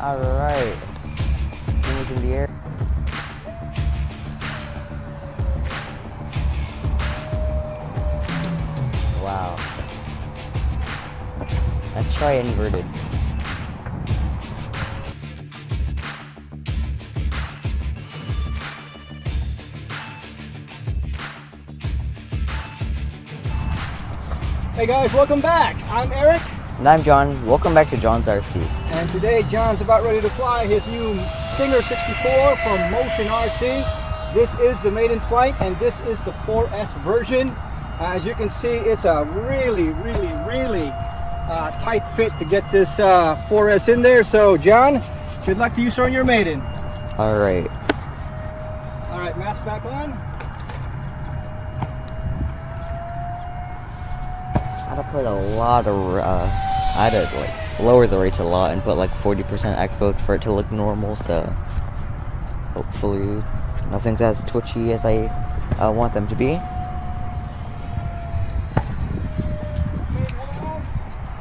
Alright. Stingers in the air. Wow. Let's try inverted. Hey guys, welcome back. I'm Eric. And I'm John. Welcome back to John's RC. And today John's about ready to fly his new Stinger 64 from Motion RC. This is the Maiden Flight and this is the 4S version. As you can see, it's a really tight fit to get this 4S in there. So John, good luck to you, sir, on your Maiden. Alright. Alright, mask back on. I put a lot of I had to like lower the rates a lot and put like 40% expo for it to look normal, so hopefully nothing's as twitchy as I want them to be.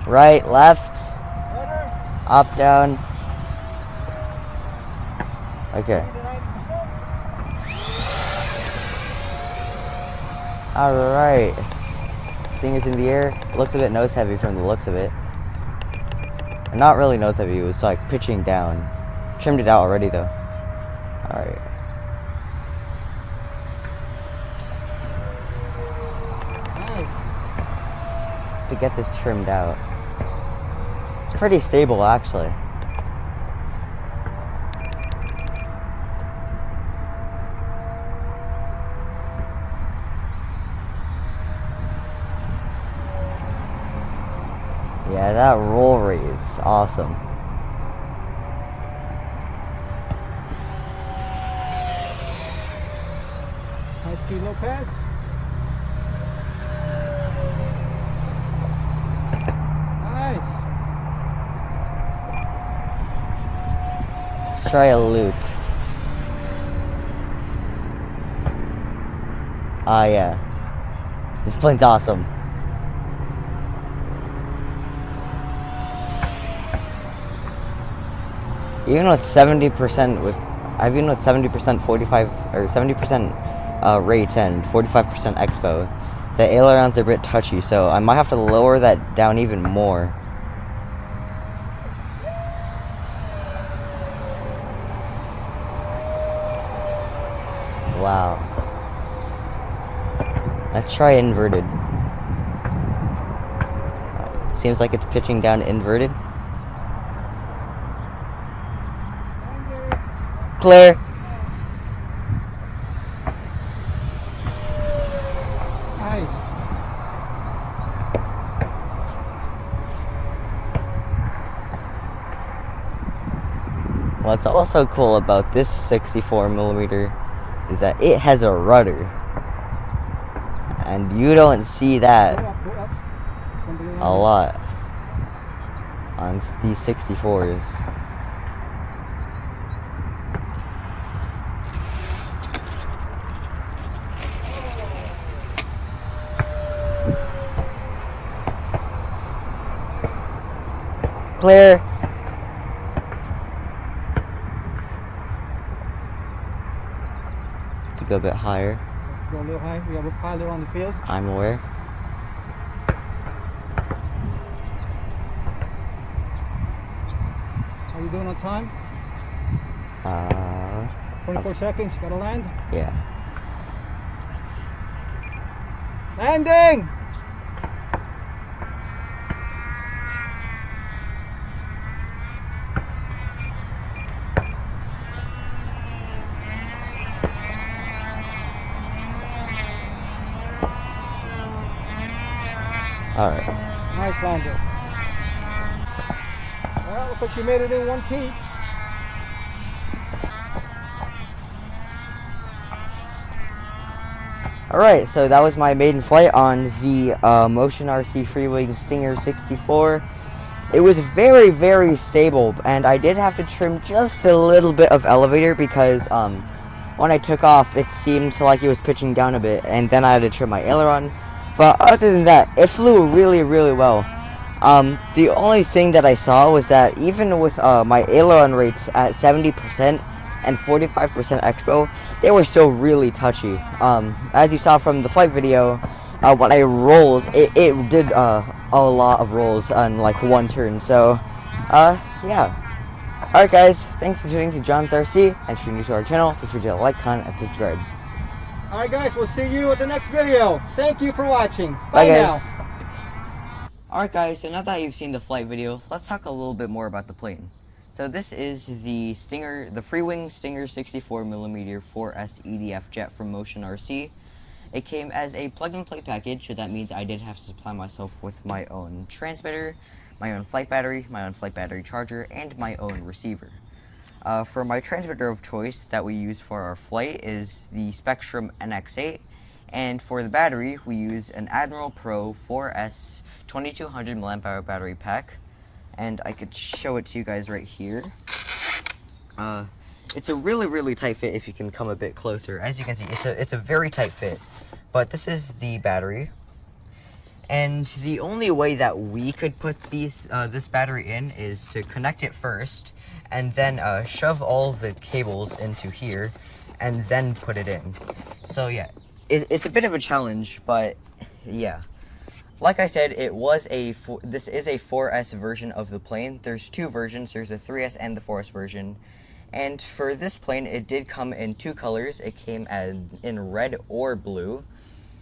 Right, left, up, down. Okay. Alright. Stingers in the air. Looks a bit nose heavy from the looks of it. Not really nose heavy, it was like pitching down. Trimmed it out already though. Alright. To get this trimmed out. It's pretty stable actually. Yeah, that roll rate is awesome. High speed low pass. Nice. Let's try a loop. Ah, yeah. This plane's awesome. Even with 70% even with 70% 45 or 70% rates and 45% expo, the ailerons are a bit touchy, so I might have to lower that down even more. Wow. Let's try inverted. Seems like it's pitching down inverted. Clear. Nice. What's also cool about this 64mm is that it has a rudder, and you don't see that a lot on these 64s. Clear. To go a bit higher. Go a little high. We have a pilot on the field. I'm aware. How are you doing on time? 24 seconds. Gotta land. Yeah. Landing! Alright. Nice lander. Well, looks like you made it in one piece. Alright, so that was my maiden flight on the Motion RC Freewing Stinger 64. It was very stable, and I did have to trim just a little bit of elevator because when I took off it seemed like it was pitching down a bit, and then I had to trim my aileron. But other than that, it flew really well. The only thing that I saw was that even with my aileron rates at 70% and 45% expo, they were still really touchy. As you saw from the flight video, when I rolled, it did a lot of rolls on like one turn. So, yeah. Alright guys, thanks for tuning to John's RC, and if you're new to our channel, feel free to like, comment, and subscribe. Alright guys, we'll see you at the next video. Thank you for watching. Bye now. guys. Alright guys, so now that you've seen the flight video, let's talk a little bit more about the plane. So this is the Stinger, the Freewing Stinger 64mm 4S EDF jet from Motion RC. It came as a plug-and-play package, so that means I did have to supply myself with my own transmitter, my own flight battery charger, and my own receiver. For my transmitter of choice that we use for our flight is the Spektrum NX8, and for the battery we use an Admiral Pro 4S 2200 mAh battery pack, and I could show it to you guys right here. It's a really tight fit if you can come a bit closer. As you can see, it's a very tight fit, but this is the battery. And the only way that we could put this battery in is to connect it first, and then shove all the cables into here, and then put it in. So yeah, it's a bit of a challenge, but yeah. Like I said, this is a 4S version of the plane. There's two versions. There's the 3S and the 4S version. And for this plane, it did come in two colors. It came in red or blue.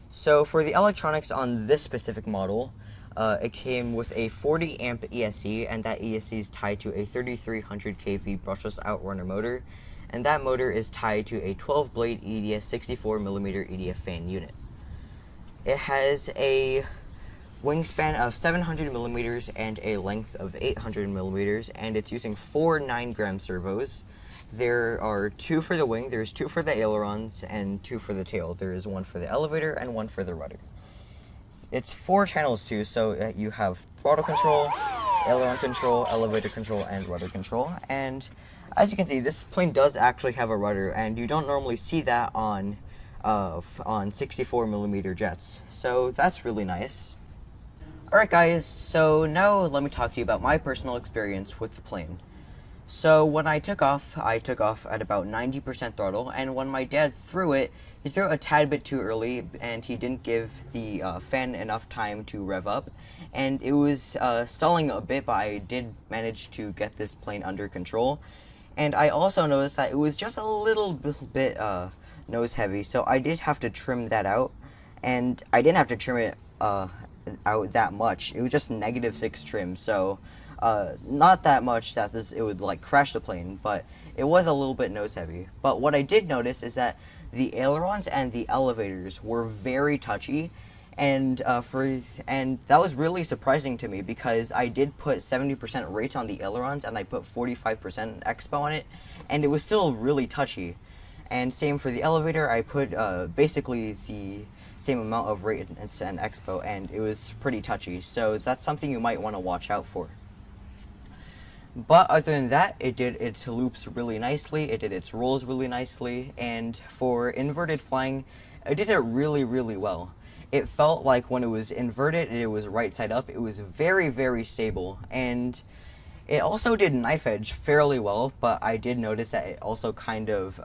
So for the electronics on this specific model, it came with a 40 amp ESC, and that ESC is tied to a 3300 kV brushless outrunner motor, and that motor is tied to a 12 blade EDF 64mm EDF fan unit. It has a wingspan of 700mm and a length of 800mm, and it's using four 9-gram servos. There are two for the wing, there's two for the ailerons, and two for the tail. There is one for the elevator and one for the rudder. It's 4 channels too, so you have throttle control, aileron control, elevator control, and rudder control. And as you can see, this plane does actually have a rudder, and you don't normally see that on 64mm jets. So that's really nice. Alright guys, so now let me talk to you about my personal experience with the plane. So when I took off at about 90% throttle, and when my dad threw it, he threw it a tad bit too early, and he didn't give the fan enough time to rev up, and it was stalling a bit, but I did manage to get this plane under control. And I also noticed that it was just a little bit nose heavy, so I did have to trim that out, and I didn't have to trim it out that much. It was just -6 trim, so not that much that it would like crash the plane, but it was a little bit nose heavy. But what I did notice is that the ailerons and the elevators were very touchy, and that was really surprising to me, because I did put 70% rate on the ailerons and I put 45% expo on it, and it was still really touchy. And same for the elevator, I put basically the same amount of rate and expo, and it was pretty touchy. So that's something you might want to watch out for. But other than that, it did its loops really nicely, it did its rolls really nicely, and for inverted flying, it did it really well. It felt like when it was inverted, it was right side up. It was very stable, and it also did knife edge fairly well, but I did notice that it also kind of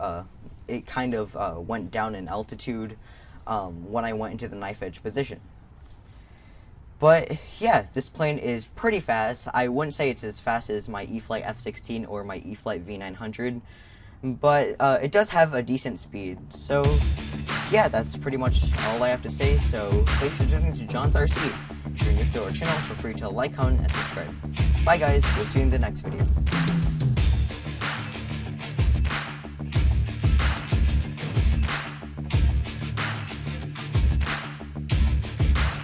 went down in altitude when I went into the knife edge position. But yeah, this plane is pretty fast. I wouldn't say it's as fast as my E-Flight F-16 or my E-Flight V900, but it does have a decent speed. So yeah, that's pretty much all I have to say. So thanks for tuning to John's RC. If you're new to our channel, feel free to like, comment, and subscribe. Bye guys, we'll see you in the next video.